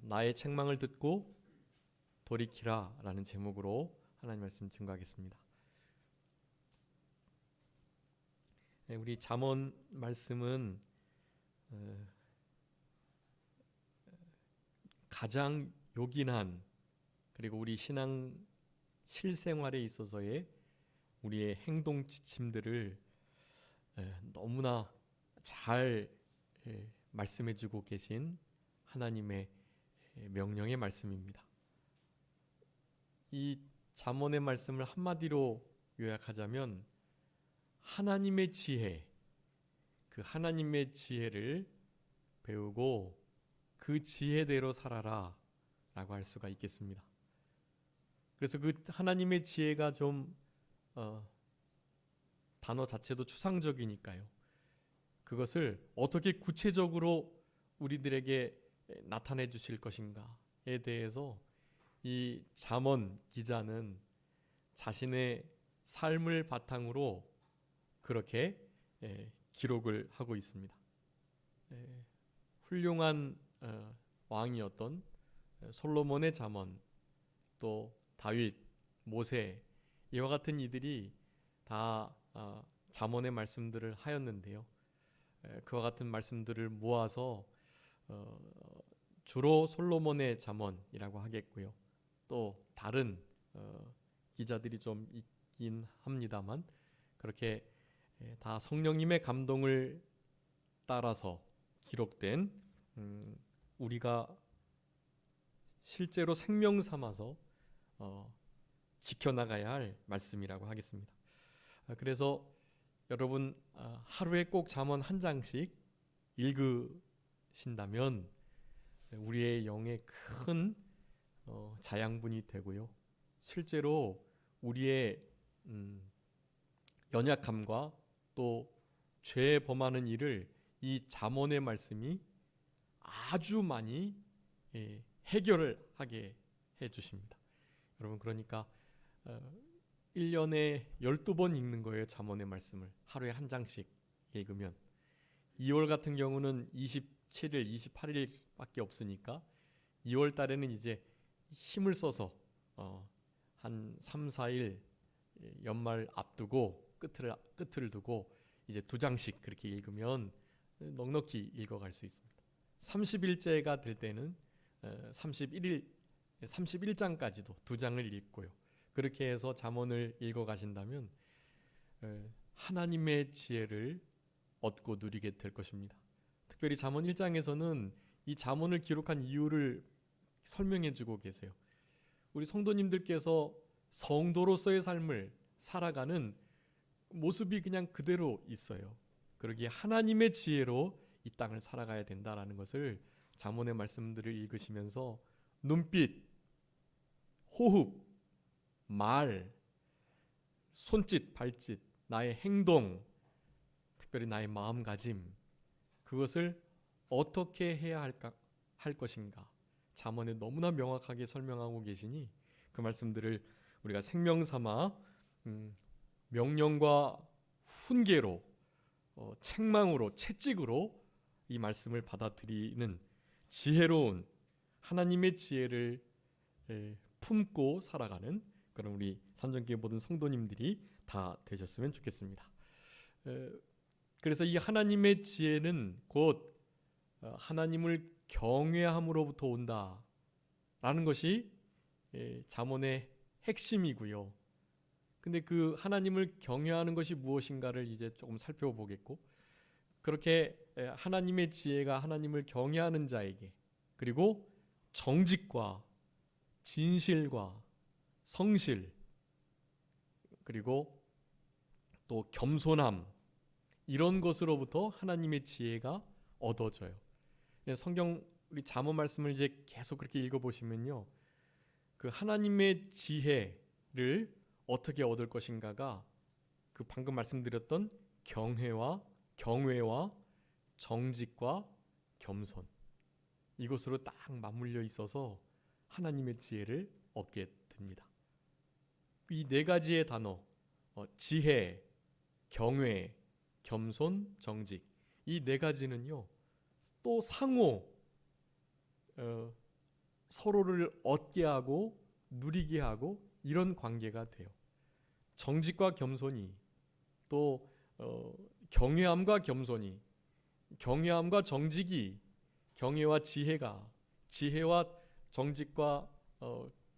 나의 책망을 듣고 돌이키라 라는 제목으로 하나님 말씀 증거하겠습니다. 우리 잠언 말씀은 가장 요긴한, 그리고 우리 신앙 실생활에 있어서의 우리의 행동 지침들을 너무나 잘 말씀해주고 계신 하나님의 명령의 말씀입니다. 이 잠언의 말씀을 한마디로 요약하자면 하나님의 지혜, 그 하나님의 지혜를 배우고 그 지혜대로 살아라 라고 할 수가 있겠습니다. 그래서 그 하나님의 지혜가 좀 단어 자체도 추상적이니까요. 그것을 어떻게 구체적으로 우리들에게 나타내 주실 것인가에 대해서 이 잠언 기자는 자신의 삶을 바탕으로 그렇게 기록을 하고 있습니다. 훌륭한 왕이었던 솔로몬의 잠언, 또 다윗, 모세, 이와 같은 이들이 다 잠언의 말씀들을 하였는데요. 그와 같은 말씀들을 모아서 주로 솔로몬의 잠언이라고 하겠고요. 또 다른 기자들이 좀 있긴 합니다만 그렇게 다 성령님의 감동을 따라서 기록된 우리가 실제로 생명 삼아서 지켜나가야 할 말씀이라고 하겠습니다. 그래서 여러분 하루에 꼭 잠언 한 장씩 읽으신다면 우리의 영에 큰 자양분이 되고요. 실제로 우리의 연약함과 또 죄 범하는 일을 이 잠언의 말씀이 아주 많이 해결을 하게 해주십니다. 여러분, 그러니까 1년에 12번 읽는 거예요. 잠언의 말씀을 하루에 한 장씩 읽으면 2월 같은 경우는 27일, 28일밖에 없으니까 2월 달에는 이제 힘을 써서 한 3, 4일 연말 앞두고 끝을 두고 이제 2장씩 그렇게 읽으면 넉넉히 읽어갈 수 있습니다. 30일째가 될 때는 31장까지도 2장을 읽고요. 그렇게 해서 잠언을 읽어가신다면 하나님의 지혜를 얻고 누리게 될 것입니다. 특별히 잠언 1장에서는 이 잠언을 기록한 이유를 설명해주고 계세요. 우리 성도님들께서 성도로서의 삶을 살아가는 모습이 그냥 그대로 있어요. 그러기에 하나님의 지혜로 이 땅을 살아가야 된다라는 것을 잠언의 말씀들을 읽으시면서 눈빛, 호흡, 말, 손짓, 발짓, 나의 행동, 특별히 나의 마음가짐, 그것을 어떻게 해야 할 것인가 잠언에 너무나 명확하게 설명하고 계시니 그 말씀들을 우리가 생명 삼아 명령과 훈계로 책망으로 채찍으로 이 말씀을 받아들이는 지혜로운 하나님의 지혜를 품고 살아가는 그런 우리 산정교회 모든 성도님들이 다 되셨으면 좋겠습니다. 그래서 이 하나님의 지혜는 곧 하나님을 경외함으로부터 온다라는 것이 잠언의 핵심이고요. 근데 그 하나님을 경외하는 것이 무엇인가를 이제 조금 살펴보겠고, 그렇게 하나님의 지혜가 하나님을 경외하는 자에게, 그리고 정직과 진실과 성실, 그리고 또 겸손함, 이런 것으로부터 하나님의 지혜가 얻어져요. 성경 우리 잠언 말씀을 이제 계속 그렇게 읽어보시면요, 그 하나님의 지혜를 어떻게 얻을 것인가가 그 방금 말씀드렸던 경외와 정직과 겸손, 이것으로 딱 맞물려 있어서 하나님의 지혜를 얻게 됩니다. 이 네 가지의 단어, 지혜, 경외, 겸손, 정직, 이 네 가지는요 또 상호 서로를 얻게 하고 누리게 하고 이런 관계가 돼요. 정직과 겸손이 또 경외함과 겸손이, 경외함과 정직이, 경외와 지혜가, 지혜와 정직과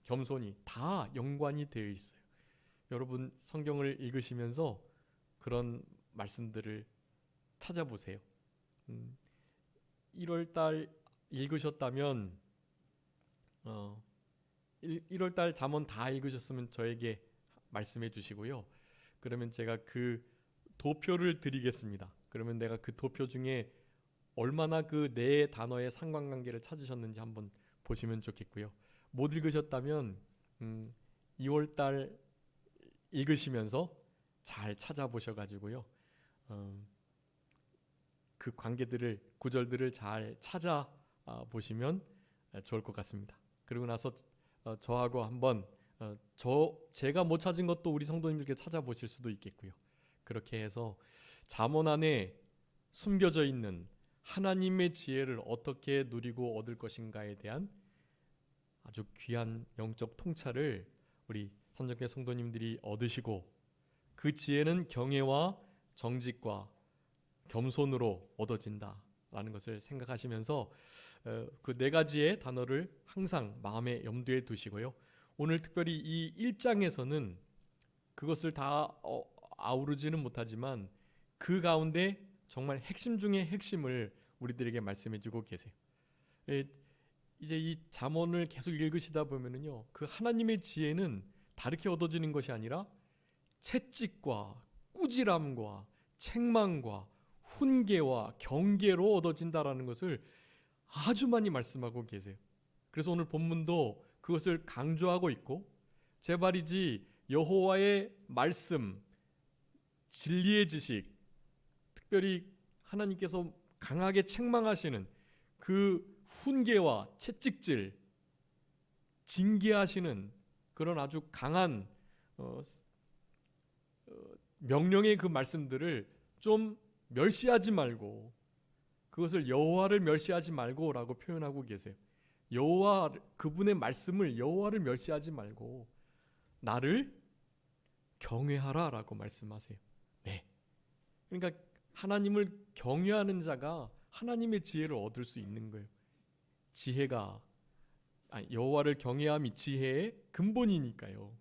겸손이 다 연관이 되어 있어요. 여러분 성경을 읽으시면서 그런 말씀들을 찾아보세요. 1월 달 읽으셨다면 1월 달 잠언 다 읽으셨으면 저에게 말씀해 주시고요. 그러면 제가 그 도표를 드리겠습니다. 그러면 내가 그 도표 중에 얼마나 그 네 단어의 상관관계를 찾으셨는지 한번 보시면 좋겠고요. 못 읽으셨다면 2월 달 읽으시면서 잘 찾아보셔가지고요. 그 관계들을, 구절들을 잘 찾아 보시면 좋을 것 같습니다. 그리고 나서 저하고 한번 제가 못 찾은 것도 우리 성도님들께 찾아보실 수도 있겠고요. 그렇게 해서 잠언 안에 숨겨져 있는 하나님의 지혜를 어떻게 누리고 얻을 것인가에 대한 아주 귀한 영적 통찰을 우리 선정교 성도님들이 얻으시고, 그 지혜는 경외와 정직과 겸손으로 얻어진다라는 것을 생각하시면서 그 네 가지의 단어를 항상 마음에 염두에 두시고요. 오늘 특별히 이 1장에서는 그것을 다 아우르지는 못하지만 그 가운데 정말 핵심 중의 핵심을 우리들에게 말씀해주고 계세요. 이제 이 잠언을 계속 읽으시다 보면은요, 그 하나님의 지혜는 다르게 얻어지는 것이 아니라 채찍과 꾸지람과 책망과 훈계와 경계로 얻어진다라는 것을 아주 많이 말씀하고 계세요. 그래서 오늘 본문도 그것을 강조하고 있고, 제발이지 여호와의 말씀, 진리의 지식, 특별히 하나님께서 강하게 책망하시는 그 훈계와 채찍질, 징계하시는 그런 아주 강한 명령의 그 말씀들을 좀 멸시하지 말고, 그것을 여호와를 멸시하지 말고라고 표현하고 계세요. 여호와, 그분의 말씀을, 여호와를 멸시하지 말고 나를 경외하라라고 말씀하세요. 네. 그러니까 하나님을 경외하는 자가 하나님의 지혜를 얻을 수 있는 거예요. 지혜가, 여호와를 경외함이 지혜의 근본이니까요.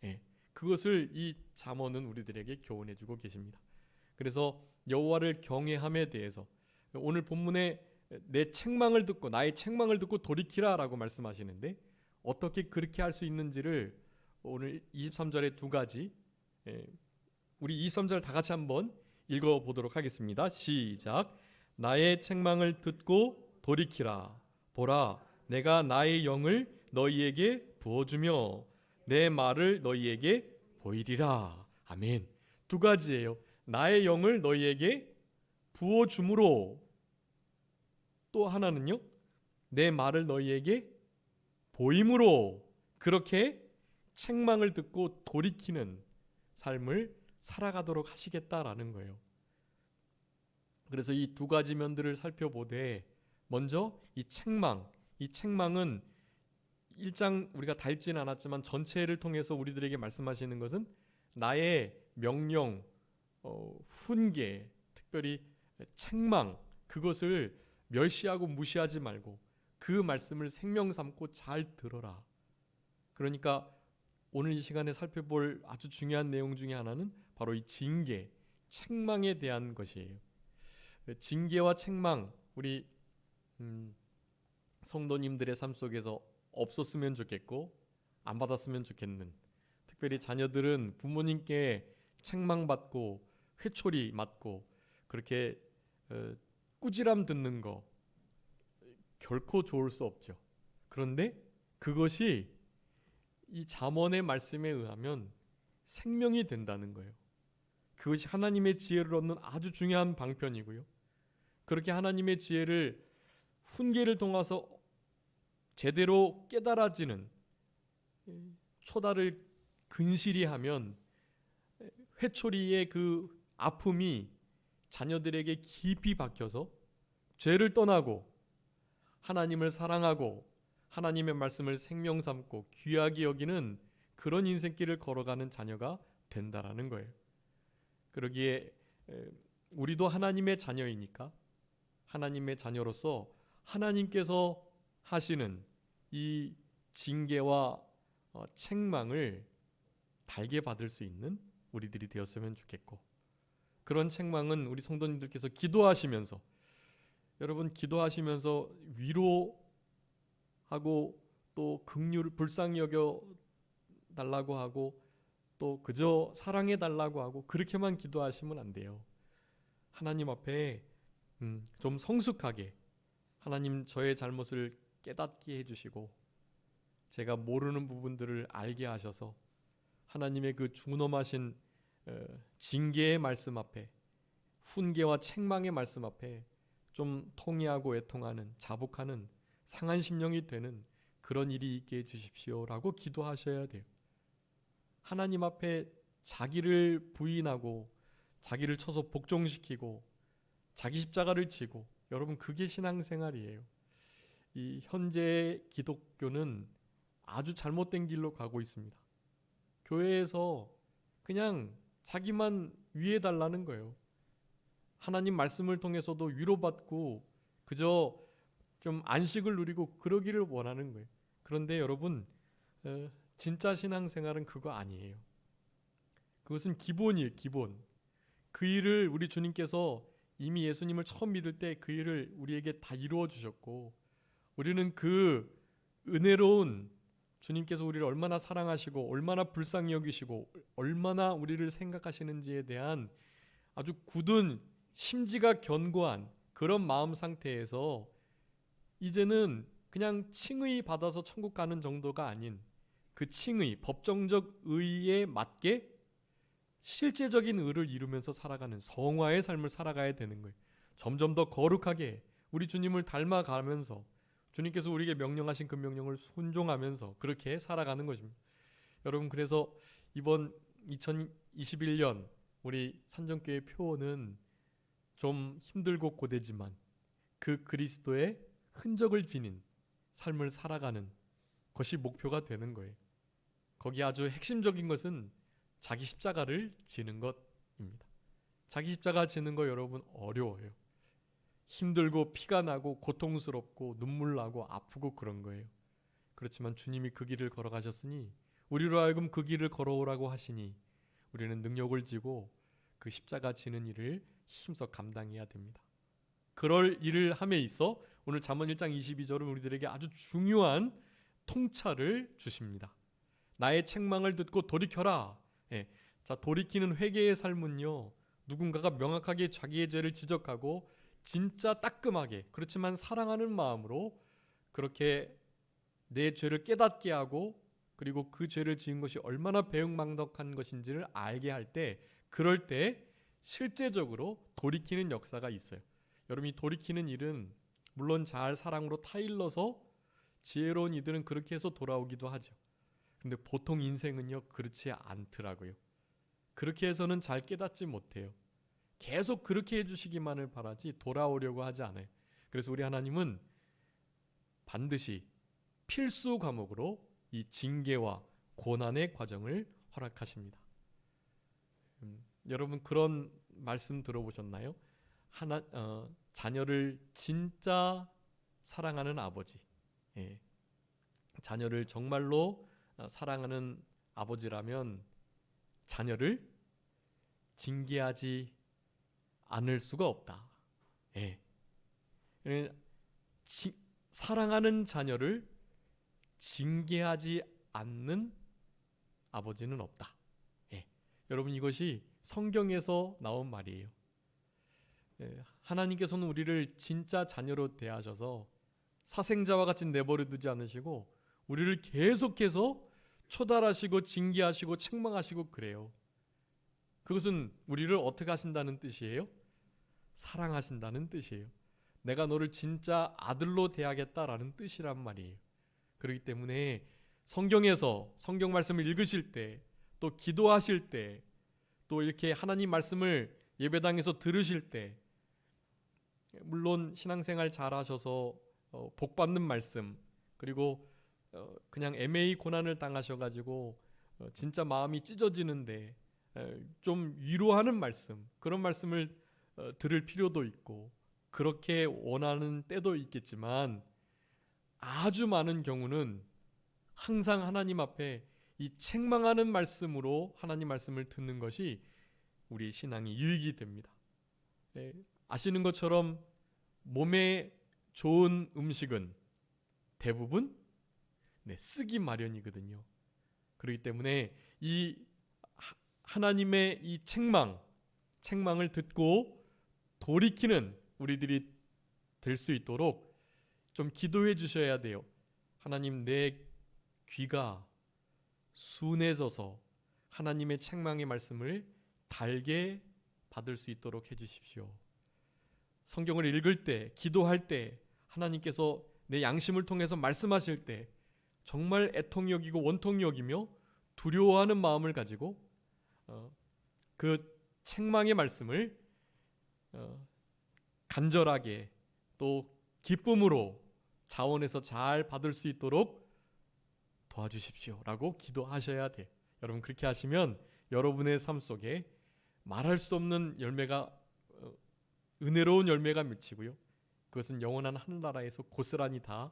네. 그것을 이 잠언은 우리들에게 교훈해주고 계십니다. 그래서 여호와를 경외함에 대해서 오늘 본문에 내 책망을 듣고, 나의 책망을 듣고 돌이키라라고 말씀하시는데, 어떻게 그렇게 할 수 있는지를 오늘 23절의 두 가지, 우리 23절 다 같이 한번 읽어보도록 하겠습니다. 시작. 나의 책망을 듣고 돌이키라. 보라, 내가 나의 영을 너희에게 부어주며 내 말을 너희에게 보이리라. 아멘. 두 가지예요. 나의 영을 너희에게 부어줌으로, 또 하나는요, 내 말을 너희에게 보임으로, 그렇게 책망을 듣고 돌이키는 삶을 살아가도록 하시겠다라는 거예요. 그래서 이 두 가지 면들을 살펴보되, 먼저 이 책망은 1장 우리가 다 읽지는 않았지만 전체를 통해서 우리들에게 말씀하시는 것은 나의 명령, 훈계, 특별히 책망, 그것을 멸시하고 무시하지 말고 그 말씀을 생명 삼고 잘 들어라. 그러니까 오늘 이 시간에 살펴볼 아주 중요한 내용 중에 하나는 바로 이 징계, 책망에 대한 것이에요. 징계와 책망, 우리 성도님들의 삶 속에서 없었으면 좋겠고 안 받았으면 좋겠는, 특별히 자녀들은 부모님께 책망받고 회초리 맞고 그렇게 꾸지람 듣는 거 결코 좋을 수 없죠. 그런데 그것이 이 잠언의 말씀에 의하면 생명이 된다는 거예요. 그것이 하나님의 지혜를 얻는 아주 중요한 방편이고요. 그렇게 하나님의 지혜를, 훈계를 통해서 제대로 깨달아지는, 초다를 근실히 하면 회초리의 그 아픔이 자녀들에게 깊이 박혀서 죄를 떠나고 하나님을 사랑하고 하나님의 말씀을 생명 삼고 귀하게 여기는 그런 인생길을 걸어가는 자녀가 된다라는 거예요. 그러기에 우리도 하나님의 자녀이니까 하나님의 자녀로서 하나님께서 하시는 이 징계와 책망을 달게 받을 수 있는 우리들이 되었으면 좋겠고, 그런 책망은 우리 성도님들께서 기도하시면서, 여러분 기도하시면서 위로하고 또 긍휼을 불쌍히 여겨 달라고 하고 또 그저 사랑해 달라고 하고 그렇게만 기도하시면 안 돼요. 하나님 앞에 좀 성숙하게 하나님 저의 잘못을 깨닫게 해주시고 제가 모르는 부분들을 알게 하셔서 하나님의 그 준엄하신 징계의 말씀 앞에, 훈계와 책망의 말씀 앞에 좀 통회하고 애통하는, 자복하는 상한 심령이 되는 그런 일이 있게 해주십시오라고 기도하셔야 돼요. 하나님 앞에 자기를 부인하고 자기를 쳐서 복종시키고 자기 십자가를 지고, 여러분 그게 신앙생활이에요. 이 현재 기독교는 아주 잘못된 길로 가고 있습니다. 교회에서 그냥 자기만 위해달라는 거예요. 하나님 말씀을 통해서도 위로받고 그저 좀 안식을 누리고 그러기를 원하는 거예요. 그런데 여러분 진짜 신앙생활은 그거 아니에요. 그것은 기본이에요. 기본. 그 일을 우리 주님께서 이미 예수님을 처음 믿을 때 그 일을 우리에게 다 이루어 주셨고, 우리는 그 은혜로운 주님께서 우리를 얼마나 사랑하시고 얼마나 불쌍히 여기시고 얼마나 우리를 생각하시는지에 대한 아주 굳은 심지가 견고한 그런 마음 상태에서 이제는 그냥 칭의 받아서 천국 가는 정도가 아닌 그 칭의, 법정적 의에 맞게 실제적인 의를 이루면서 살아가는 성화의 삶을 살아가야 되는 거예요. 점점 더 거룩하게 우리 주님을 닮아가면서 주님께서 우리에게 명령하신 그 명령을 순종하면서 그렇게 살아가는 것입니다. 여러분, 그래서 이번 2021년 우리 산정교회 표어는 좀 힘들고 고되지만 그 그리스도의 흔적을 지닌 삶을 살아가는 것이 목표가 되는 거예요. 거기 아주 핵심적인 것은 자기 십자가를 지는 것입니다. 자기 십자가 지는 거 여러분 어려워요. 힘들고 피가 나고 고통스럽고 눈물 나고 아프고 그런 거예요. 그렇지만 주님이 그 길을 걸어가셨으니 우리로 하여금 그 길을 걸어오라고 하시니 우리는 능력을 지고 그 십자가 지는 일을 힘써 감당해야 됩니다. 그럴 일을 함에 있어 오늘 잠언 1장 22절은 우리들에게 아주 중요한 통찰을 주십니다. 나의 책망을 듣고 돌이켜라. 자, 돌이키는 회개의 삶은요, 누군가가 명확하게 자기의 죄를 지적하고 진짜 따끔하게, 그렇지만 사랑하는 마음으로 그렇게 내 죄를 깨닫게 하고 그리고 그 죄를 지은 것이 얼마나 배은망덕한 것인지를 알게 할 때, 그럴 때 실제적으로 돌이키는 역사가 있어요. 여러분이 돌이키는 일은 물론 잘 사랑으로 타일러서 지혜로운 이들은 그렇게 해서 돌아오기도 하죠. 근데 보통 인생은요 그렇지 않더라고요. 그렇게 해서는 잘 깨닫지 못해요. 계속 그렇게 해주시기만을 바라지 돌아오려고 하지 않아요. 그래서 우리 하나님은 반드시 필수 과목으로 이 징계와 고난의 과정을 허락하십니다. 여러분 그런 말씀 들어보셨나요? 자녀를 진짜 사랑하는 아버지, 자녀를 정말로 사랑하는 아버지라면 자녀를 징계하지 않을 수가 없다. 사랑하는 자녀를 징계하지 않는 아버지는 없다. 여러분 이것이 성경에서 나온 말이에요. 하나님께서는 우리를 진짜 자녀로 대하셔서 사생자와 같이 내버려 두지 않으시고 우리를 계속해서 초달하시고 징계하시고 책망하시고 그래요. 그것은 우리를 어떻게 하신다는 뜻이에요? 사랑하신다는 뜻이에요. 내가 너를 진짜 아들로 대하겠다라는 뜻이란 말이에요. 그렇기 때문에 성경에서 성경 말씀을 읽으실 때, 또 기도하실 때, 또 이렇게 하나님 말씀을 예배당에서 들으실 때, 물론 신앙생활 잘하셔서 복 받는 말씀, 그리고 그냥 애매히 고난을 당하셔가지고 진짜 마음이 찢어지는데 좀 위로하는 말씀, 그런 말씀을 들을 필요도 있고 그렇게 원하는 때도 있겠지만, 아주 많은 경우는 항상 하나님 앞에 이 책망하는 말씀으로 하나님 말씀을 듣는 것이 우리 신앙이 유익이 됩니다. 아시는 것처럼 몸에 좋은 음식은 대부분 쓰기 마련이거든요. 그렇기 때문에 이 하나님의 이 책망을 듣고 돌이키는 우리들이 될 수 있도록 좀 기도해 주셔야 돼요. 하나님, 내 귀가 순해져서 하나님의 책망의 말씀을 달게 받을 수 있도록 해주십시오. 성경을 읽을 때, 기도할 때, 하나님께서 내 양심을 통해서 말씀하실 때 정말 애통히 여기고 원통히 여기며 두려워하는 마음을 가지고 그 책망의 말씀을 간절하게 또 기쁨으로 자원해서 잘 받을 수 있도록 도와주십시오 라고 기도하셔야 돼. 여러분, 그렇게 하시면 여러분의 삶 속에 말할 수 없는 열매가, 은혜로운 열매가 맺히고요, 그것은 영원한 하늘나라에서 고스란히 다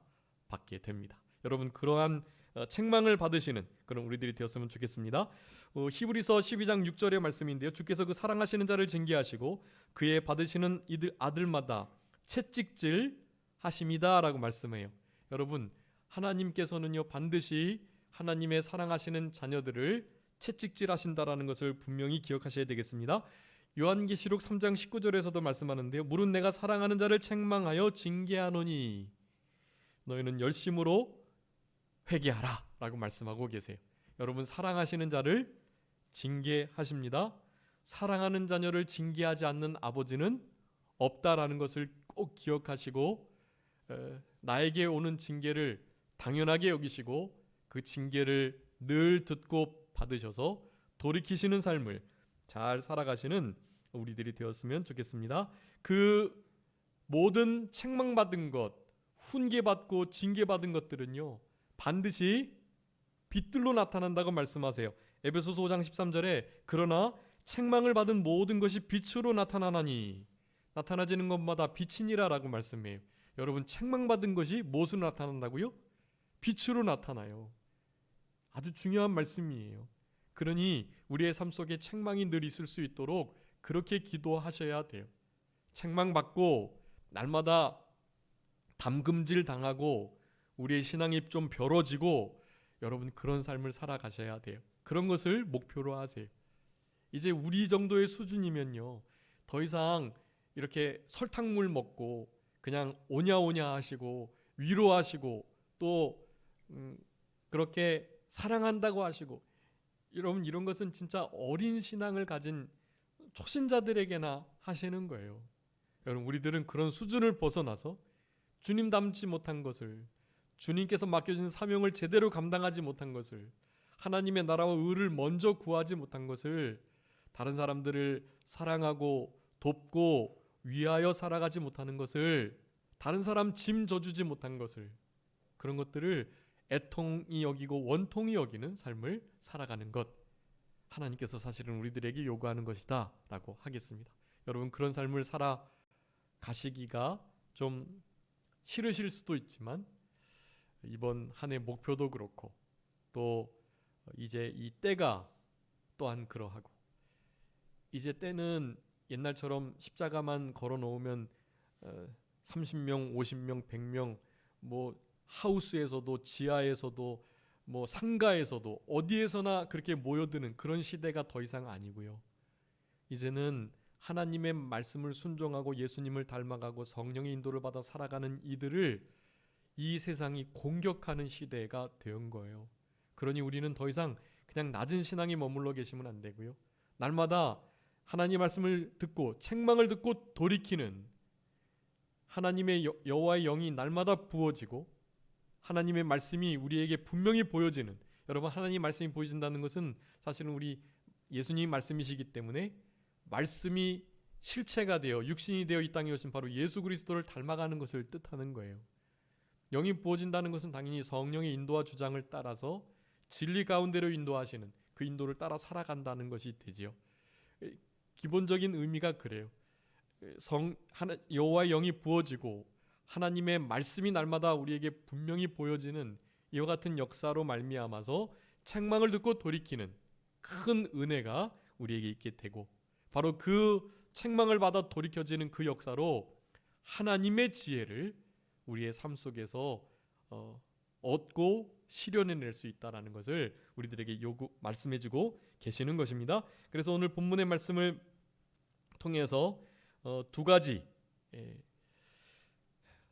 받게 됩니다. 여러분, 그러한 책망을 받으시는 그런 우리들이 되었으면 좋겠습니다. 히브리서 12장 6절의 말씀인데요, 주께서 그 사랑하시는 자를 징계하시고 그의 받으시는 이들 아들마다 채찍질 하십니다 라고 말씀해요. 여러분, 하나님께서는요 반드시 하나님의 사랑하시는 자녀들을 채찍질 하신다라는 것을 분명히 기억하셔야 되겠습니다. 요한계시록 3장 19절에서도 말씀하는데요, 물은 내가 사랑하는 자를 책망하여 징계하노니 너희는 열심으로 회개하라 라고 말씀하고 계세요. 여러분, 사랑하시는 자를 징계하십니다. 사랑하는 자녀를 징계하지 않는 아버지는 없다라는 것을 꼭 기억하시고, 나에게 오는 징계를 당연하게 여기시고 그 징계를 늘 듣고 받으셔서 돌이키시는 삶을 잘 살아가시는 우리들이 되었으면 좋겠습니다. 그 모든 책망받은 것, 훈계받고 징계받은 것들은요 반드시 빛들로 나타난다고 말씀하세요. 에베소서 5장 13절에 그러나 책망을 받은 모든 것이 빛으로 나타나나니 나타나지는 것마다 빛이니라 라고 말씀해요. 여러분, 책망받은 것이 무엇으로 나타난다고요? 빛으로 나타나요. 아주 중요한 말씀이에요. 그러니 우리의 삶 속에 책망이 늘 있을 수 있도록 그렇게 기도하셔야 돼요. 책망받고 날마다 담금질 당하고 우리의 신앙이 좀 벼러지고, 여러분 그런 삶을 살아가셔야 돼요. 그런 것을 목표로 하세요. 이제 우리 정도의 수준이면요 더 이상 이렇게 설탕물 먹고 그냥 오냐오냐 하시고 위로하시고 또 그렇게 사랑한다고 하시고, 여러분 이런 것은 진짜 어린 신앙을 가진 초신자들에게나 하시는 거예요. 여러분, 우리들은 그런 수준을 벗어나서 주님 닮지 못한 것을, 주님께서 맡겨진 사명을 제대로 감당하지 못한 것을, 하나님의 나라와 의를 먼저 구하지 못한 것을, 다른 사람들을 사랑하고 돕고 위하여 살아가지 못하는 것을, 다른 사람 짐 져주지 못한 것을, 그런 것들을 애통이 여기고 원통이 여기는 삶을 살아가는 것, 하나님께서 사실은 우리들에게 요구하는 것이다 라고 하겠습니다. 여러분, 그런 삶을 살아가시기가 좀 싫으실 수도 있지만 이번 한 해 목표도 그렇고 또 이제 이 때가 또한 그러하고, 이제 때는 옛날처럼 십자가만 걸어 놓으면 30명, 50명, 100명 뭐 하우스에서도 지하에서도 뭐 상가에서도 어디에서나 그렇게 모여드는 그런 시대가 더 이상 아니고요. 이제는 하나님의 말씀을 순종하고 예수님을 닮아가고 성령의 인도를 받아 살아가는 이들을 이 세상이 공격하는 시대가 된 거예요. 그러니 우리는 더 이상 그냥 낮은 신앙에 머물러 계시면 안 되고요, 날마다 하나님 말씀을 듣고 책망을 듣고 돌이키는 하나님의 여호와의 영이 날마다 부어지고 하나님의 말씀이 우리에게 분명히 보여지는, 여러분 하나님 말씀이 보여진다는 것은 사실은 우리 예수님 말씀이시기 때문에 말씀이 실체가 되어 육신이 되어 이 땅에 오신 바로 예수 그리스도를 닮아가는 것을 뜻하는 거예요. 영이 부어진다는 것은 당연히 성령의 인도와 주장을 따라서 진리 가운데로 인도하시는 그 인도를 따라 살아간다는 것이 되지요. 기본적인 의미가 그래요. 여호와의 영이 부어지고 하나님의 말씀이 날마다 우리에게 분명히 보여지는 이와 같은 역사로 말미암아서 책망을 듣고 돌이키는 큰 은혜가 우리에게 있게 되고, 바로 그 책망을 받아 돌이켜지는 그 역사로 하나님의 지혜를 우리의 삶 속에서 얻고 실현해낼 수 있다는 것을 우리들에게 말씀해주고 계시는 것입니다. 그래서 오늘 본문의 말씀을 통해서 두 가지,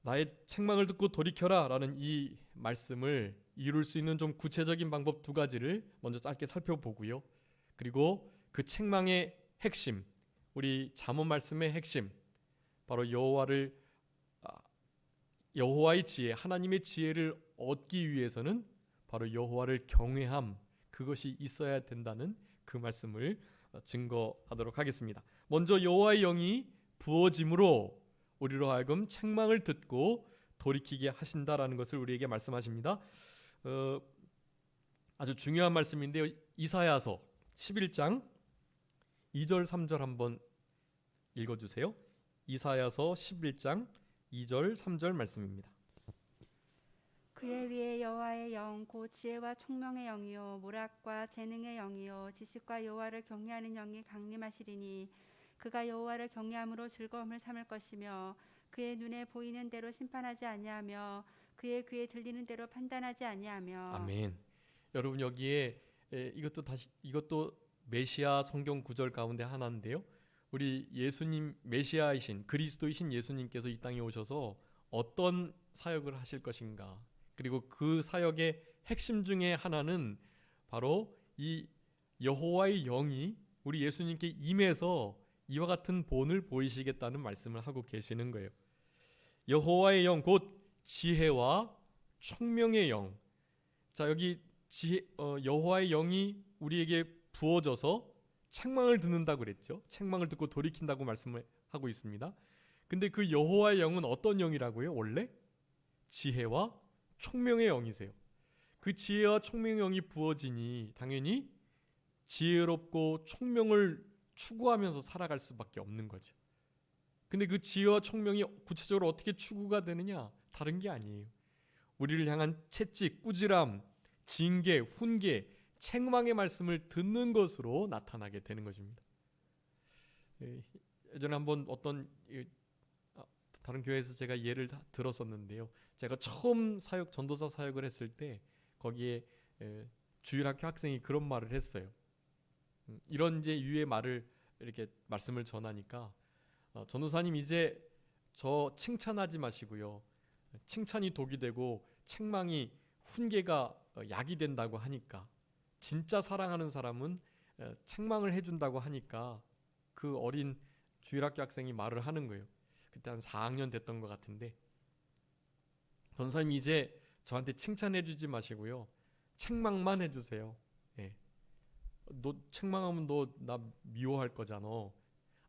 나의 책망을 듣고 돌이켜라 라는 이 말씀을 이룰 수 있는 좀 구체적인 방법 두 가지를 먼저 짧게 살펴보고요. 그리고 그 책망의 핵심, 우리 잠언 말씀의 핵심, 바로 여호와의 지혜, 하나님의 지혜를 얻기 위해서는 바로 여호와를 경외함, 그것이 있어야 된다는 그 말씀을 증거하도록 하겠습니다. 먼저 여호와의 영이 부어짐으로 우리로 하여금 책망을 듣고 돌이키게 하신다라는 것을 우리에게 말씀하십니다. 아주 중요한 말씀인데요. 이사야서 11장 2절 3절 한번 읽어주세요. 이사야서 11장 2절 3절 말씀입니다. 그의 위에 여호와의 영 곧 지혜와 총명의 영이요 모략과 재능의 영이요 지식과 여호와를 경외하는 영이 강림하시리니 그가 여호와를 경외함으로 즐거움을 삼을 것이며 그의 눈에 보이는 대로 심판하지 아니하며 그의 귀에 들리는 대로 판단하지 아니하며. 아멘. 여러분 여기에 이것도 메시아 성경 구절 가운데 하나인데요. 우리 예수님, 메시아이신 그리스도이신 예수님께서 이 땅에 오셔서 어떤 사역을 하실 것인가, 그리고 그 사역의 핵심 중에 하나는 바로 이 여호와의 영이 우리 예수님께 임해서 이와 같은 본을 보이시겠다는 말씀을 하고 계시는 거예요. 여호와의 영 곧 지혜와 총명의 영. 자, 여기 여호와의 영이 우리에게 부어져서 책망을 듣는다고 그랬죠. 책망을 듣고 돌이킨다고 말씀을 하고 있습니다. 근데 그 여호와의 영은 어떤 영이라고요? 원래 지혜와 총명의 영이세요. 그 지혜와 총명의 영이 부어지니 당연히 지혜롭고 총명을 추구하면서 살아갈 수밖에 없는 거죠. 근데 그 지혜와 총명이 구체적으로 어떻게 추구가 되느냐? 다른 게 아니에요. 우리를 향한 채찍, 꾸지람, 징계, 훈계, 책망의 말씀을 듣는 것으로 나타나게 되는 것입니다. 예전에 한번 다른 교회에서 제가 예를 들었었는데요. 제가 처음 전도사 사역을 했을 때 거기에 주일학교 학생이 그런 말을 했어요. 이런 이제 유의 말을 이렇게 말씀을 전하니까 전도사님 이제 저 칭찬하지 마시고요. 칭찬이 독이 되고 책망이 훈계가 약이 된다고 하니까, 진짜 사랑하는 사람은 책망을 해준다고 하니까 그 어린 주일학교 학생이 말을 하는 거예요. 그때 한 4학년 됐던 것 같은데, 전사님이 이제 저한테 칭찬해주지 마시고요. 책망만 해주세요. 예. 너 책망하면 너 나 미워할 거잖아.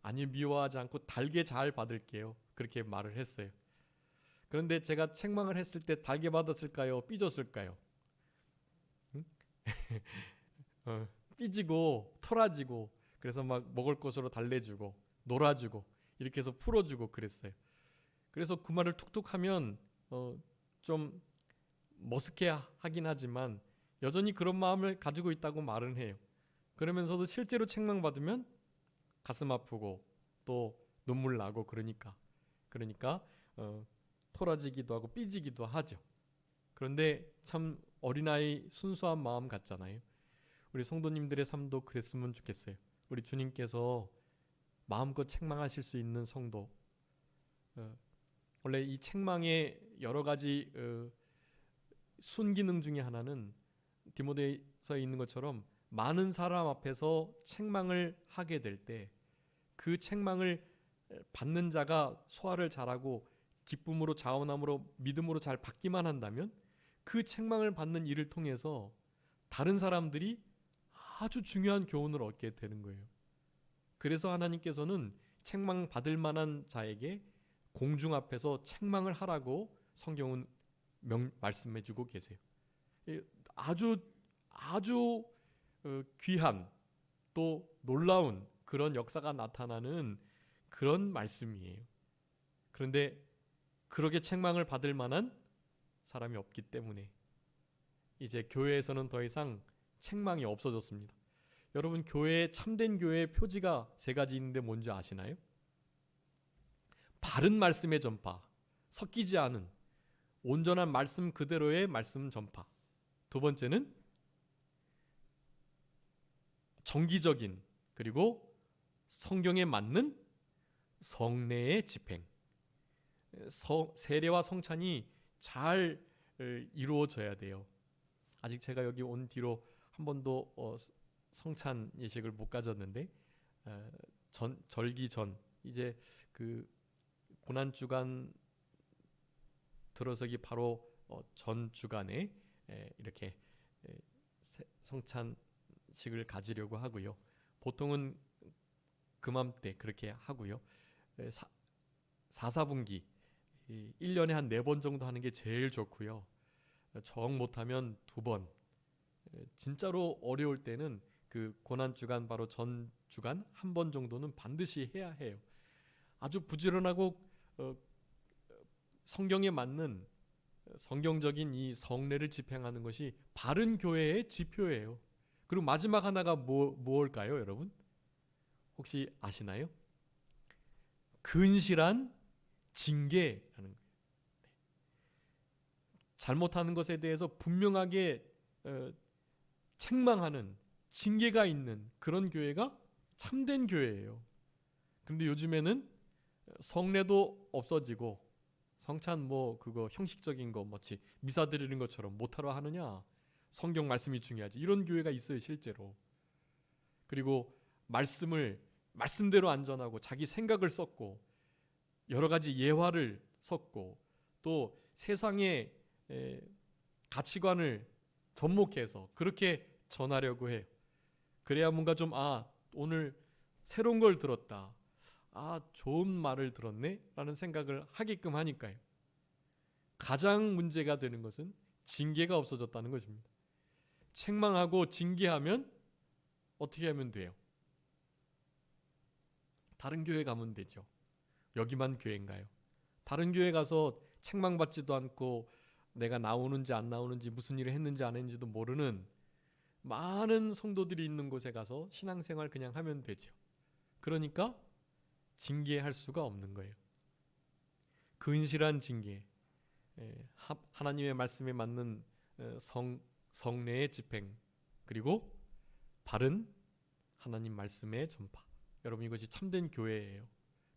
아니 미워하지 않고 달게 잘 받을게요. 그렇게 말을 했어요. 그런데 제가 책망을 했을 때 달게 받았을까요? 삐졌을까요? 응? 삐지고 토라지고, 그래서 막 먹을 것으로 달래주고 놀아주고 이렇게 해서 풀어주고 그랬어요. 그래서 그 말을 툭툭 하면 좀 머쓱해 하긴 하지만 여전히 그런 마음을 가지고 있다고 말은 해요. 그러면서도 실제로 책망받으면 가슴 아프고 또 눈물 나고 그러니까 토라지기도 하고 삐지기도 하죠. 그런데 참 어린아이 순수한 마음 같잖아요. 우리 성도님들의 삶도 그랬으면 좋겠어요. 우리 주님께서 마음껏 책망하실 수 있는 성도, 원래 이 책망의 여러 가지 순기능 중에 하나는 디모데서에 있는 것처럼 많은 사람 앞에서 책망을 하게 될 때 그 책망을 받는 자가 소화를 잘하고 기쁨으로 자원함으로 믿음으로 잘 받기만 한다면 그 책망을 받는 일을 통해서 다른 사람들이 아주 중요한 교훈을 얻게 되는 거예요. 그래서 하나님께서는 책망 받을 만한 자에게 공중 앞에서 책망을 하라고 성경은 말씀해주고 계세요. 아주 아주 귀한 또 놀라운 그런 역사가 나타나는 그런 말씀이에요. 그런데 그렇게 책망을 받을 만한 사람이 없기 때문에 이제 교회에서는 더 이상 책망이 없어졌습니다. 여러분, 참된 교회의 표지가 세 가지 있는데 뭔지 아시나요? 바른 말씀의 전파, 섞이지 않은 온전한 말씀 그대로의 말씀 전파. 두 번째는 정기적인 그리고 성경에 맞는 성례의 집행. 세례와 성찬이 잘 이루어져야 돼요. 아직 제가 여기 온 뒤로 한 번도 성찬 예식을 못 가졌는데 절기 전 이제 그 고난 주간 들어서기 바로 전 주간에 이렇게 성찬식을 가지려고 하고요. 보통은 그맘때 그렇게 하고요. 4사분기 1년에 한 4번 정도 하는 게 제일 좋고요. 정 못하면 2번. 진짜로 어려울 때는 그 고난주간 바로 전 주간 한 번 정도는 반드시 해야 해요. 아주 부지런하고 성경에 맞는 성경적인 이 성례를 집행하는 것이 바른 교회의 지표예요. 그리고 마지막 하나가 뭘까요, 여러분? 혹시 아시나요? 근실한 징계라는 거예요. 잘못하는 것에 대해서 분명하게 책망하는 징계가 있는 그런 교회가 참된 교회예요. 그런데 요즘에는 성례도 없어지고 성찬 그거 형식적인 거 뭐지 미사 드리는 것처럼 못하러 하느냐, 성경 말씀이 중요하지, 이런 교회가 있어요 실제로. 그리고 말씀대로 안 전하고 자기 생각을 썼고 여러 가지 예화를 썼고 또 세상의 가치관을 접목해서 그렇게 전하려고 해요. 그래야 뭔가 좀 오늘 새로운 걸 들었다, 좋은 말을 들었네 라는 생각을 하게끔 하니까요. 가장 문제가 되는 것은 징계가 없어졌다는 것입니다. 책망하고 징계하면 어떻게 하면 돼요? 다른 교회 가면 되죠. 여기만 교회인가요? 다른 교회 가서 책망받지도 않고 내가 나오는지 안 나오는지 무슨 일을 했는지 안 했는지도 모르는 많은 성도들이 있는 곳에 가서 신앙생활 그냥 하면 되죠. 그러니까 징계할 수가 없는 거예요. 근실한 징계, 하나님의 말씀에 맞는 성례의 집행, 그리고 바른 하나님 말씀의 전파. 여러분, 이것이 참된 교회예요.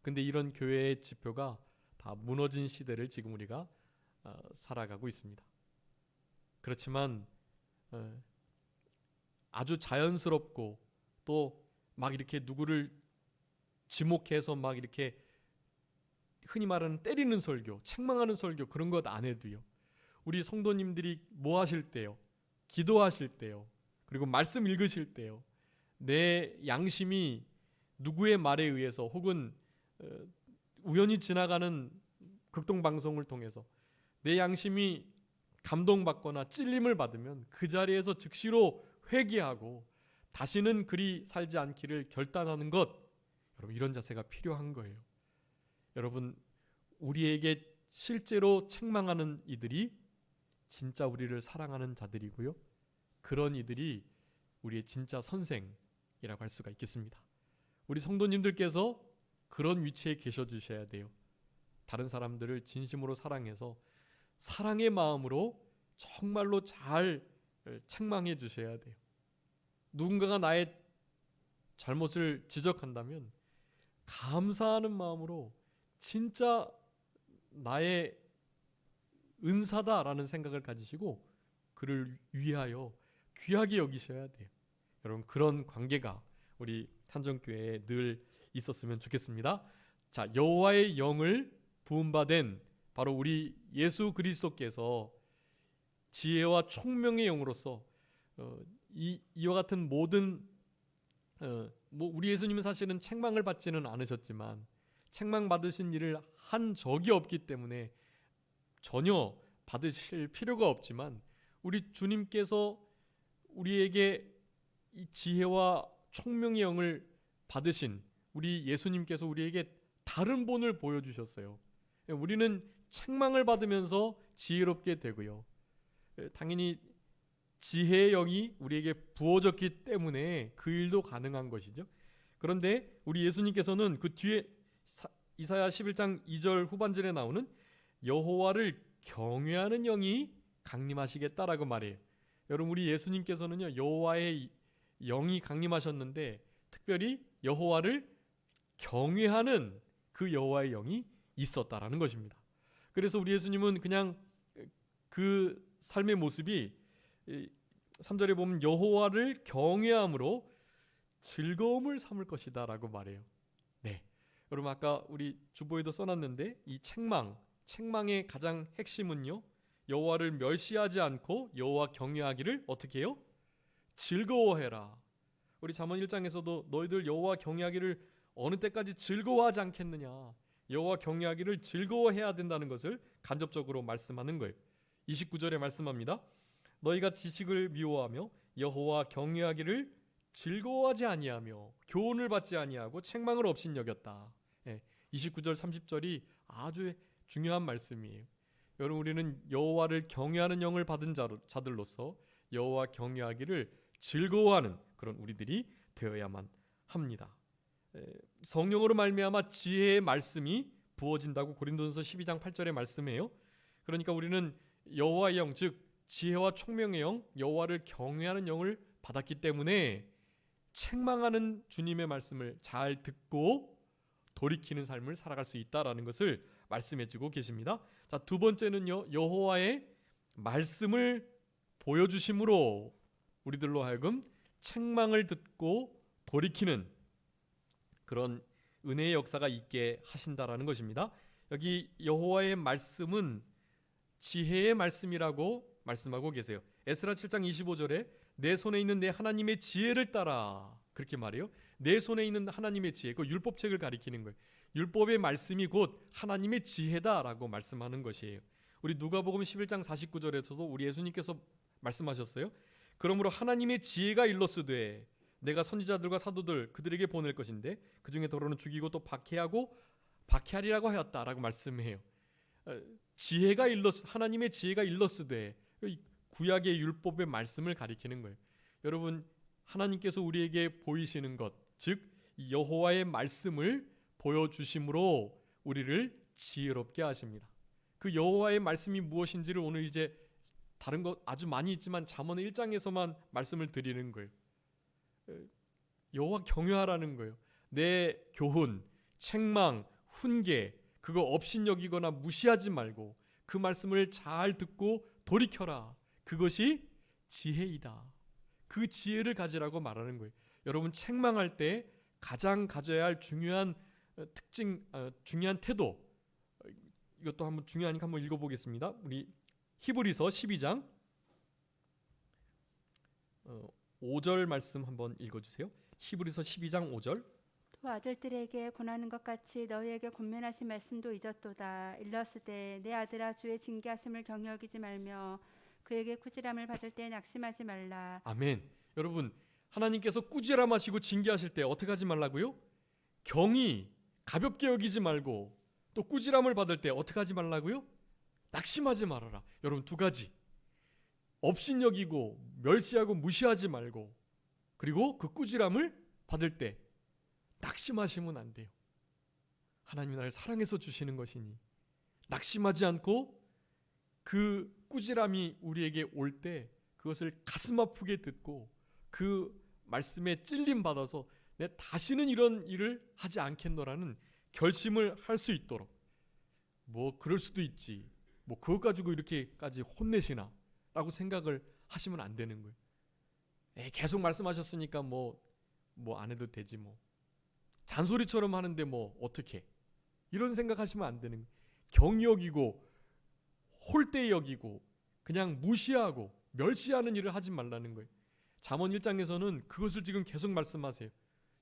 근데 이런 교회의 지표가 다 무너진 시대를 지금 우리가 살아가고 있습니다. 그렇지만 아주 자연스럽고 또 막 이렇게 누구를 지목해서 막 이렇게 흔히 말하는 때리는 설교, 책망하는 설교, 그런 것 안 해도요. 우리 성도님들이 뭐 하실 때요? 기도하실 때요. 그리고 말씀 읽으실 때요. 내 양심이 누구의 말에 의해서 혹은 우연히 지나가는 극동방송을 통해서 내 양심이 감동받거나 찔림을 받으면 그 자리에서 즉시로 회개하고 다시는 그리 살지 않기를 결단하는 것, 여러분, 이런 자세가 필요한 거예요. 여러분, 우리에게 실제로 책망하는 이들이 진짜 우리를 사랑하는 자들이고요. 그런 이들이 우리의 진짜 선생이라고 할 수가 있겠습니다. 우리 성도님들께서 그런 위치에 계셔 주셔야 돼요. 다른 사람들을 진심으로 사랑해서 사랑의 마음으로 정말로 잘 책망해 주셔야 돼요. 누군가가 나의 잘못을 지적한다면 감사하는 마음으로 진짜 나의 은사다라는 생각을 가지시고 그를 위하여 귀하게 여기셔야 돼요. 여러분, 그런 관계가 우리 탄정교회에 늘 있었으면 좋겠습니다. 자, 여호와의 영을 부음받은 바로 우리 예수 그리스도께서 지혜와 총명의 영으로서 이와 같은 모든 우리 예수님은 사실은 책망을 받지는 않으셨지만 책망 받으신 일을 한 적이 없기 때문에 전혀 받으실 필요가 없지만 우리 주님께서 우리에게 이 지혜와 총명의 영을 받으신 우리 예수님께서 우리에게 다른 본을 보여주셨어요. 우리는 책망을 받으면서 지혜롭게 되고요. 당연히 지혜의 영이 우리에게 부어졌기 때문에 그 일도 가능한 것이죠. 그런데 우리 예수님께서는 그 뒤에 이사야 11장 2절 후반절에 나오는 여호와를 경외하는 영이 강림하시겠다라고 말해요. 여러분, 우리 예수님께서는요, 여호와의 영이 강림하셨는데 특별히 여호와를 경외하는 그 여호와의 영이 있었다라는 것입니다. 그래서 우리 예수님은 그냥 그 삶의 모습이 3절에 보면 여호와를 경외함으로 즐거움을 삼을 것이다 라고 말해요. 네, 여러분 아까 우리 주보에도 써놨는데 이 책망의 가장 핵심은요, 여호와를 멸시하지 않고 여호와 경외하기를 어떻게 해요? 즐거워해라. 우리 잠언 1장에서도 너희들 여호와 경외하기를 어느 때까지 즐거워하지 않겠느냐, 여호와 경외하기를 즐거워해야 된다는 것을 간접적으로 말씀하는 거예요. 29절에 말씀합니다. 너희가 지식을 미워하며 여호와 경외하기를 즐거워하지 아니하며 교훈을 받지 아니하고 책망을 업신여겼다. 29절 30절이 아주 중요한 말씀이에요. 여러분, 우리는 여호와를 경외하는 영을 받은 자들로서 여호와 경외하기를 즐거워하는 그런 우리들이 되어야만 합니다. 성령으로 말미암아 지혜의 말씀이 부어진다고 고린도전서 12장 8절에 말씀해요. 그러니까 우리는 여호와의 영, 즉 지혜와 총명의 영, 여호와를 경외하는 영을 받았기 때문에 책망하는 주님의 말씀을 잘 듣고 돌이키는 삶을 살아갈 수 있다라는 것을 말씀해주고 계십니다. 자, 두 번째는요, 여호와의 말씀을 보여주심으로 우리들로 하여금 책망을 듣고 돌이키는 그런 은혜의 역사가 있게 하신다라는 것입니다. 여기 여호와의 말씀은 지혜의 말씀이라고 말씀하고 계세요. 에스라 7장 25절에 내 손에 있는 내 하나님의 지혜를 따라, 그렇게 말해요. 내 손에 있는 하나님의 지혜, 그 율법책을 가리키는 거예요. 율법의 말씀이 곧 하나님의 지혜다라고 말씀하는 것이에요. 우리 누가복음 11장 49절에서도 우리 예수님께서 말씀하셨어요. 그러므로 하나님의 지혜가 일렀으되 내가 선지자들과 사도들 그들에게 보낼 것인데 그 중에 더러는 죽이고 또 박해하리라고 하였다라고 말씀해요. 하나님의 지혜가 일렀으되 구약의 율법의 말씀을 가리키는 거예요. 여러분, 하나님께서 우리에게 보이시는 것, 즉 여호와의 말씀을 보여주심으로 우리를 지혜롭게 하십니다. 그 여호와의 말씀이 무엇인지를 오늘 이제 다른 것 아주 많이 있지만 잠언 1장에서만 말씀을 드리는 거예요. 여호와 경외하라는 거예요. 내 교훈, 책망, 훈계 그거 업신여기거나 무시하지 말고 그 말씀을 잘 듣고 돌이켜라. 그것이 지혜이다. 그 지혜를 가지라고 말하는 거예요. 여러분, 책망할 때 가장 가져야 할 중요한 중요한 태도, 이것도 한번 중요하니까 한번 읽어보겠습니다. 우리 히브리서 12장 5절 말씀 한번 읽어주세요. 히브리서 12장 5절. 또 아들들에게 권하는 것 같이 너희에게 권면하신 말씀도 잊었도다. 일렀으되 내 아들아 주의 징계하심을 경히 여기지 말며 그에게 꾸지람을 받을 때 낙심하지 말라. 아멘. 여러분, 하나님께서 꾸지람하시고 징계하실 때 어떻게 하지 말라고요? 경히 가볍게 여기지 말고 또 꾸지람을 받을 때 어떻게 하지 말라고요? 낙심하지 말아라. 여러분, 두 가지. 업신여기고 멸시하고 무시하지 말고, 그리고 그 꾸지람을 받을 때 낙심하시면 안 돼요. 하나님이 나를 사랑해서 주시는 것이니 낙심하지 않고 그 꾸지람이 우리에게 올 때 그것을 가슴 아프게 듣고 그 말씀에 찔림 받아서 내 다시는 이런 일을 하지 않겠노라는 결심을 할 수 있도록, 뭐 그럴 수도 있지, 뭐 그것 가지고 이렇게까지 혼내시나 라고 생각을 하시면 안 되는 거예요. 계속 말씀하셨으니까 뭐 안 해도 되지, 뭐 잔소리처럼 하는데 뭐 어떻게, 이런 생각하시면 안 되는 거예요. 경히 여기고 홀대 여기고 그냥 무시하고 멸시하는 일을 하지 말라는 거예요. 잠언 1장에서는 그것을 지금 계속 말씀하세요.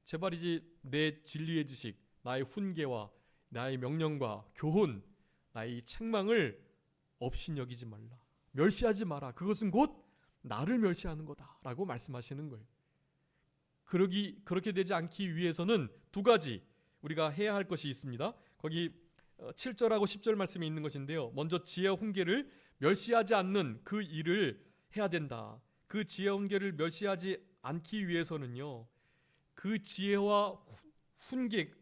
제발 이제 내 진리의 지식, 나의 훈계와 나의 명령과 교훈, 나의 책망을 업신여기지 말라. 멸시하지 마라. 그것은 곧 나를 멸시하는 거다라고 말씀하시는 거예요. 그렇게 되지 않기 위해서는 두 가지 우리가 해야 할 것이 있습니다. 거기 7절하고 10절 말씀이 있는 것인데요. 먼저 지혜와 훈계를 멸시하지 않는 그 일을 해야 된다. 그 지혜와 훈계를 멸시하지 않기 위해서는요. 그 지혜와 훈계,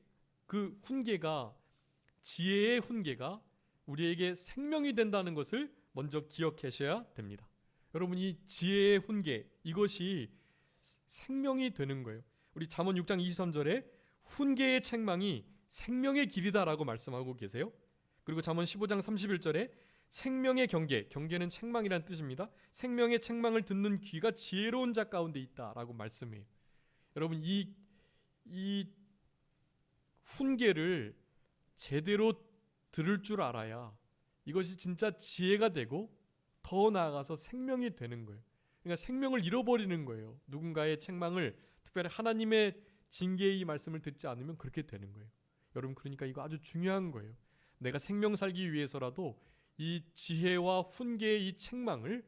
그 훈계가, 지혜의 훈계가 우리에게 생명이 된다는 것을 먼저 기억하셔야 됩니다. 여러분, 이 지혜의 훈계, 이것이 생명이 되는 거예요. 우리 잠언 6장 23절에 훈계의 책망이 생명의 길이다라고 말씀하고 계세요. 그리고 잠언 15장 31절에 생명의 경계, 경계는 책망이란 뜻입니다. 생명의 책망을 듣는 귀가 지혜로운 자 가운데 있다라고 말씀해요. 여러분, 이 훈계를 제대로 들을 줄 알아야 이것이 진짜 지혜가 되고 더 나아가서 생명이 되는 거예요. 그러니까 생명을 잃어버리는 거예요. 누군가의 책망을, 특별히 하나님의 징계의 이 말씀을 듣지 않으면 그렇게 되는 거예요. 여러분, 그러니까 이거 아주 중요한 거예요. 내가 생명 살기 위해서라도 이 지혜와 훈계의 이 책망을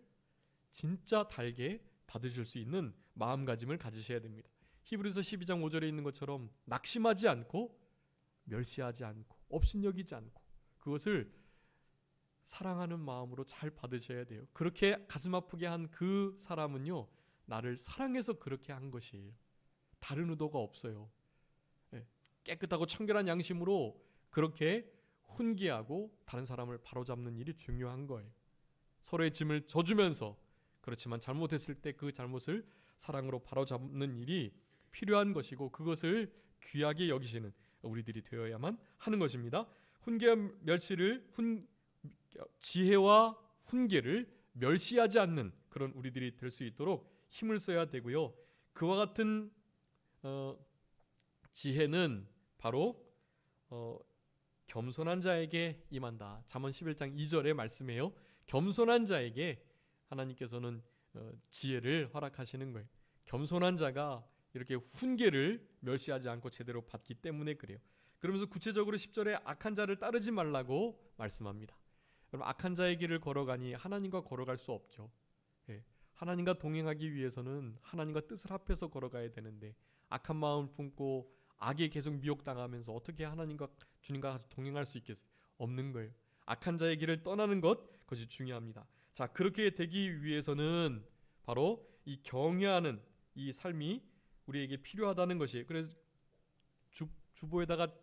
진짜 달게 받으실 수 있는 마음가짐을 가지셔야 됩니다. 히브리서 12장 5절에 있는 것처럼 낙심하지 않고 멸시하지 않고 업신여기지 않고 그것을 사랑하는 마음으로 잘 받으셔야 돼요. 그렇게 가슴 아프게 한 그 사람은요, 나를 사랑해서 그렇게 한 것이에요. 다른 의도가 없어요. 깨끗하고 청결한 양심으로 그렇게 훈계하고 다른 사람을 바로잡는 일이 중요한 거예요. 서로의 짐을 져주면서, 그렇지만 잘못했을 때 그 잘못을 사랑으로 바로잡는 일이 필요한 것이고, 그것을 귀하게 여기시는 우리들이 되어야만 하는 것입니다. 훈계와 멸시를, 지혜와 훈계를 멸시하지 않는 그런 우리들이 될 수 있도록 힘을 써야 되고요. 그와 같은 지혜는 바로 겸손한 자에게 임한다. 잠언 11장 2절의 말씀이에요. 겸손한 자에게 하나님께서는 지혜를 허락하시는 거예요. 겸손한 자가 이렇게 훈계를 멸시하지 않고 제대로 받기 때문에 그래요. 그러면서 구체적으로 10절에 악한 자를 따르지 말라고 말씀합니다. 여러분, 악한 자의 길을 걸어가니 하나님과 걸어갈 수 없죠. 하나님과 동행하기 위해서는 하나님과 뜻을 합해서 걸어가야 되는데, 악한 마음을 품고 악에 계속 미혹당하면서 어떻게 하나님과 주님과 동행할 수 있겠어요? 없는 거예요. 악한 자의 길을 떠나는 것, 그것이 중요합니다. 자, 그렇게 되기 위해서는 바로 이 경외하는 이 삶이 우리에게 필요하다는 것이에요. 그래서 주보에다가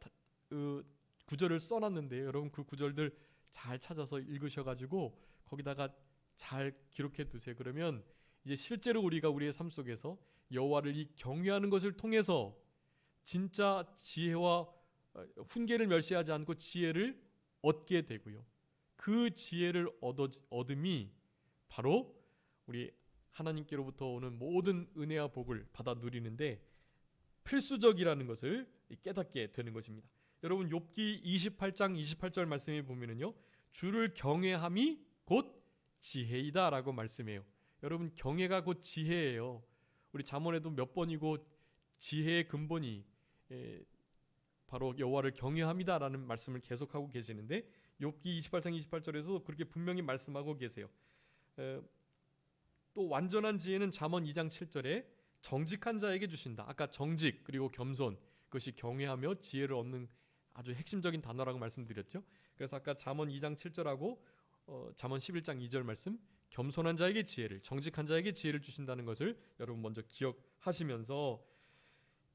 구절을 써놨는데요. 여러분, 그 구절들 잘 찾아서 읽으셔가지고 거기다가 잘 기록해 두세요. 그러면 이제 실제로 우리가 우리의 삶 속에서 여호와를 이 경외하는 것을 통해서 진짜 지혜와 훈계를 멸시하지 않고 지혜를 얻게 되고요. 그 지혜를 얻음이 바로 우리 하나님께로부터 오는 모든 은혜와 복을 받아 누리는데 필수적이라는 것을 깨닫게 되는 것입니다. 여러분, 욥기 28장 28절 말씀에 보면은요, 주를 경외함이 곧 지혜이다라고 말씀해요. 여러분, 경외가 곧 지혜예요. 우리 잠언에도 몇 번이고 지혜의 근본이 바로 여호와를 경외함이다라는 말씀을 계속하고 계시는데, 욥기 28장 28절에서 그렇게 분명히 말씀하고 계세요. 또 완전한 지혜는 잠언 2장 7절에 정직한 자에게 주신다. 아까 정직 그리고 겸손, 그것이 경외하며 지혜를 얻는 아주 핵심적인 단어라고 말씀드렸죠. 그래서 아까 잠언 2장 7절하고 잠언 11장 2절 말씀, 겸손한 자에게 지혜를, 정직한 자에게 지혜를 주신다는 것을 여러분 먼저 기억하시면서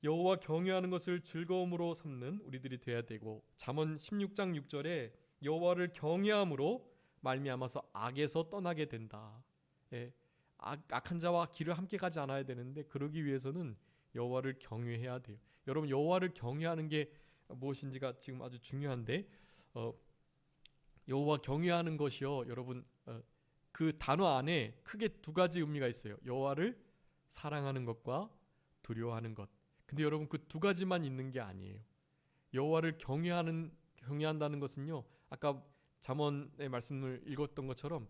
여호와 경외하는 것을 즐거움으로 삼는 우리들이 돼야 되고, 잠언 16장 6절에 여호와를 경외함으로 말미암아서 악에서 떠나게 된다. 악한 자와 길을 함께 가지 않아야 되는데, 그러기 위해서는 여호와를 경외해야 돼요. 여러분, 여호와를 경외하는 게 무엇인지가 지금 아주 중요한데, 여호와 경외하는 것이요, 여러분, 그 단어 안에 크게 두 가지 의미가 있어요. 여호와를 사랑하는 것과 두려워하는 것. 근데 여러분, 그 두 가지만 있는 게 아니에요. 여호와를 경외한다는 것은요, 아까 잠언의 말씀을 읽었던 것처럼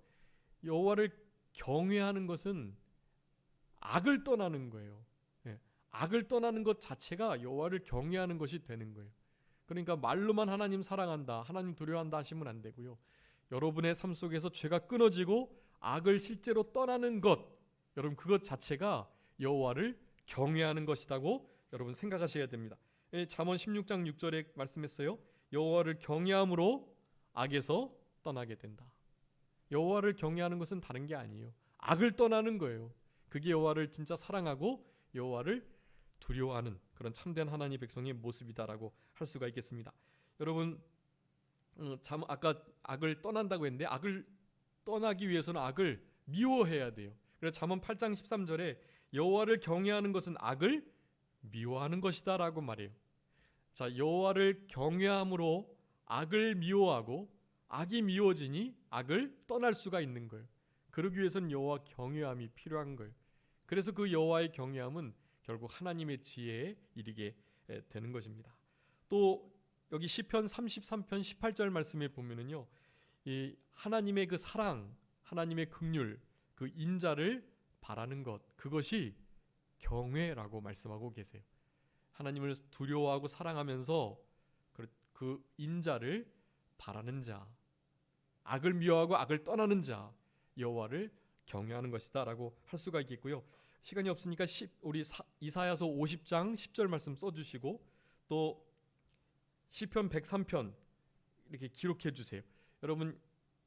여호와를 경외하는 것은 악을 떠나는 거예요. 악을 떠나는 것 자체가 여호와를 경외하는 것이 되는 거예요. 그러니까 말로만 하나님 사랑한다, 하나님 두려워한다 하시면 안 되고요. 여러분의 삶 속에서 죄가 끊어지고 악을 실제로 떠나는 것, 여러분 그것 자체가 여호와를 경외하는 것이라고 여러분 생각하셔야 됩니다. 잠언 16장 6절에 말씀했어요. 여호와를 경외함으로 악에서 떠나게 된다. 여호와를 경외하는 것은 다른 게 아니에요. 악을 떠나는 거예요. 그게 여호와를 진짜 사랑하고 여호와를 두려워하는 그런 참된 하나님 백성의 모습이다라고 할 수가 있겠습니다. 여러분 아까 악을 떠난다고 했는데 악을 떠나기 위해서는 악을 미워해야 돼요. 그래서 잠언 8장 13절에 여호와를 경외하는 것은 악을 미워하는 것이다라고 말해요. 자, 여호와를 경외함으로 악을 미워하고 악이 미워지니 악을 떠날 수가 있는 거예요. 그러기 위해서는 여호와 경외함이 필요한 거예요. 그래서 그 여호와의 경외함은 결국 하나님의 지혜에 이르게 되는 것입니다. 또 여기 시편 33편 18절 말씀에 보면은요, 이 하나님의 그 사랑, 하나님의 긍휼, 그 인자를 바라는 것, 그것이 경외라고 말씀하고 계세요. 하나님을 두려워하고 사랑하면서 그 인자를 바라는 자, 악을 미워하고 악을 떠나는 자, 여호와를 경외하는 것이다라고 할 수가 있겠고요. 시간이 없으니까 우리 이사야서 50장 10절 말씀 써주시고 또 시편 103편 이렇게 기록해 주세요. 여러분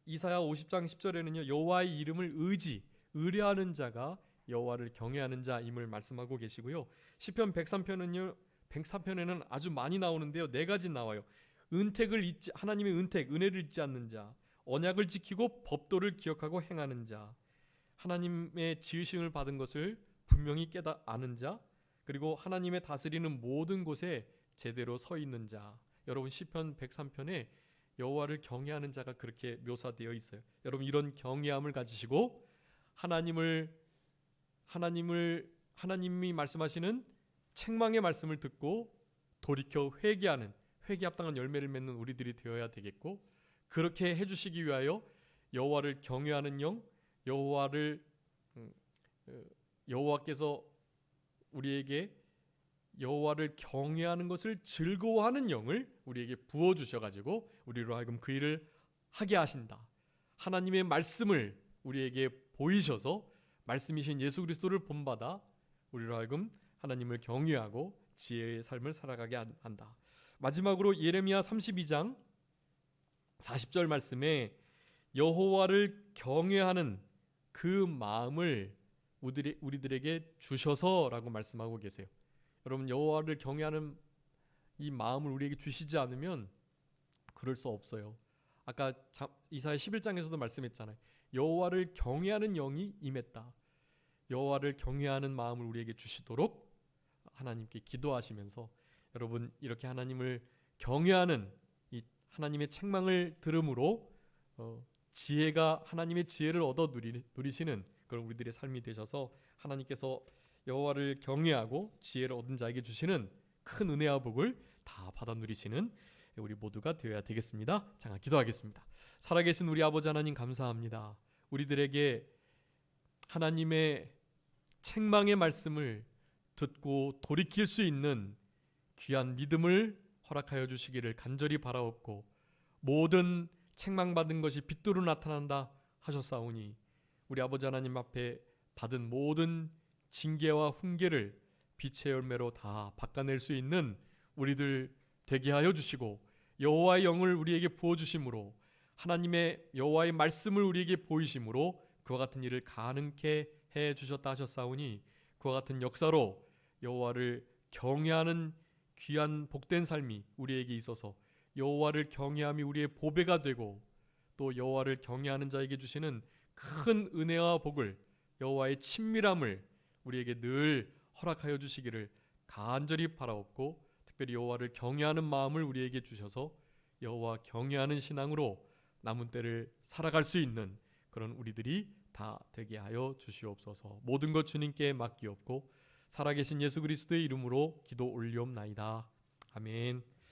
이사야 50장 10절에는요 여호와의 이름을 의뢰하는 자가 여호와를 경외하는 자임을 말씀하고 계시고요. 시편 103편에는 아주 많이 나오는데요. 네 가지 나와요. 하나님의 은혜를 잊지 않는 자, 언약을 지키고 법도를 기억하고 행하는 자, 하나님의 지으심을 받은 것을 분명히 아는 자, 그리고 하나님의 다스리는 모든 곳에 제대로 서 있는 자. 여러분 시편 103편에 여호와를 경외하는 자가 그렇게 묘사되어 있어요. 여러분 이런 경외함을 가지시고 하나님이 말씀하시는 책망의 말씀을 듣고 돌이켜 회개하는 회개 합당한 열매를 맺는 우리들이 되어야 되겠고, 그렇게 해주시기 위하여 여호와를 경외하는 영, 여호와께서 우리에게 여호와를 경외하는 것을 즐거워하는 영을 우리에게 부어 주셔가지고 우리로 하여금 그 일을 하게 하신다. 하나님의 말씀을 우리에게 보이셔서 말씀이신 예수 그리스도를 본받아 우리로 하여금 하나님을 경외하고 지혜의 삶을 살아가게 한다. 마지막으로 예레미야 32장 40절 말씀에 여호와를 경외하는 그 마음을 우리들에게 주셔서라고 말씀하고 계세요. 여러분 여호와를 경외하는 이 마음을 우리에게 주시지 않으면 그럴 수 없어요. 아까 이사야 11장에서도 말씀했잖아요. 여호와를 경외하는 영이 임했다. 여호와를 경외하는 마음을 우리에게 주시도록 하나님께 기도하시면서 여러분 이렇게 하나님을 경외하는 이 하나님의 책망을 들음으로 하나님의 지혜를 얻어 누리시는 그런 우리들의 삶이 되셔서 하나님께서 여호와를 경외하고 지혜를 얻은 자에게 주시는 큰 은혜와 복을 다 받아 누리시는 우리 모두가 되어야 되겠습니다. 잠깐 기도하겠습니다. 살아계신 우리 아버지 하나님 감사합니다. 우리들에게 하나님의 책망의 말씀을 듣고 돌이킬 수 있는 귀한 믿음을 허락하여 주시기를 간절히 바라옵고, 모든 책망받은 것이 빛으로 나타난다 하셨사오니 우리 아버지 하나님 앞에 받은 모든 징계와 훈계를 빛의 열매로 다 바꿔낼 수 있는 우리들 되게 하여 주시고, 여호와의 영을 우리에게 부어주심으로 하나님의 여호와의 말씀을 우리에게 보이심으로 그와 같은 일을 가능케 해 주셨다 하셨사오니 그와 같은 역사로 여호와를 경외하는 귀한 복된 삶이 우리에게 있어서 여호와를 경외함이 우리의 보배가 되고, 또 여호와를 경외하는 자에게 주시는 큰 은혜와 복을, 여호와의 친밀함을 우리에게 늘 허락하여 주시기를 간절히 바라옵고, 특별히 여호와를 경외하는 마음을 우리에게 주셔서 여호와 경외하는 신앙으로 남은 때를 살아갈 수 있는 그런 우리들이 다 되게 하여 주시옵소서. 모든 것 주님께 맡기옵고 살아계신 예수 그리스도의 이름으로 기도 올리옵나이다. 아멘.